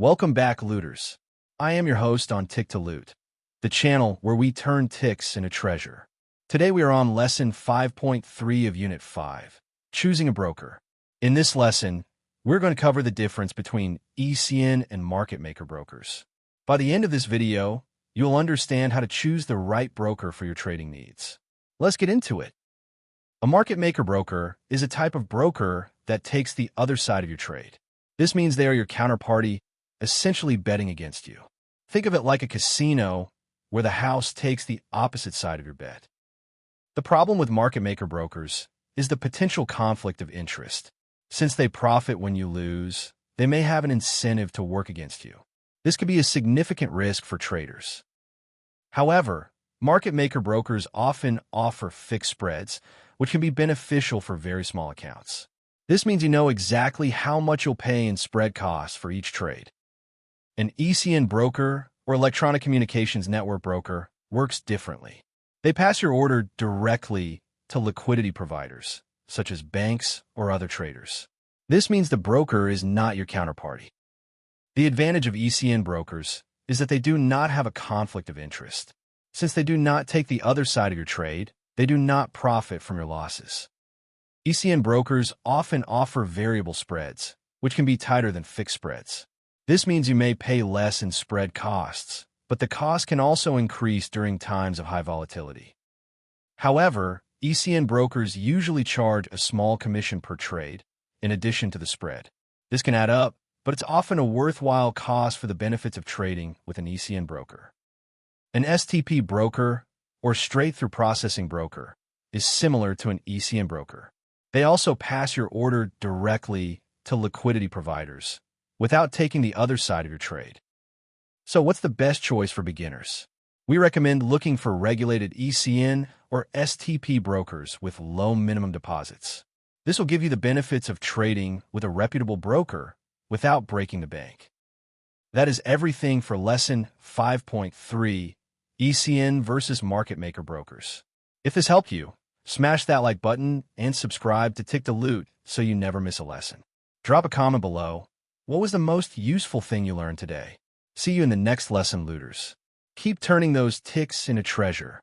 Welcome back, looters. I am your host on Tick to Loot, the channel where we turn ticks into treasure. Today we are on lesson 5.3 of Unit 5, Choosing a Broker. In this lesson, we're going to cover the difference between ECN and Market Maker brokers. By the end of this video, you'll understand how to choose the right broker for your trading needs. Let's get into it. A market maker broker is a type of broker that takes the other side of your trade. This means they are your counterparty, essentially betting against you. Think of it like a casino where the house takes the opposite side of your bet. The problem with market maker brokers is the potential conflict of interest. Since they profit when you lose, they may have an incentive to work against you. This could be a significant risk for traders. However, market maker brokers often offer fixed spreads, which can be beneficial for very small accounts. This means you know exactly how much you'll pay in spread costs for each trade. An ECN broker, or electronic communications network broker, works differently. They pass your order directly to liquidity providers, such as banks or other traders. This means the broker is not your counterparty. The advantage of ECN brokers is that they do not have a conflict of interest. Since they do not take the other side of your trade, they do not profit from your losses. ECN brokers often offer variable spreads, which can be tighter than fixed spreads. This means you may pay less in spread costs, but the cost can also increase during times of high volatility. However, ECN brokers usually charge a small commission per trade, in addition to the spread. This can add up, but it's often a worthwhile cost for the benefits of trading with an ECN broker. An STP broker, or straight-through processing broker, is similar to an ECN broker. They also pass your order directly to liquidity providers, without taking the other side of your trade. So what's the best choice for beginners? We recommend looking for regulated ECN or STP brokers with low minimum deposits. This will give you the benefits of trading with a reputable broker without breaking the bank. That is everything for lesson 5.3, ECN versus market maker brokers. If this helped you, smash that like button and subscribe to Tick to Loot so you never miss a lesson. Drop a comment below. What was the most useful thing you learned today? See you in the next lesson, looters. Keep turning those ticks into treasure.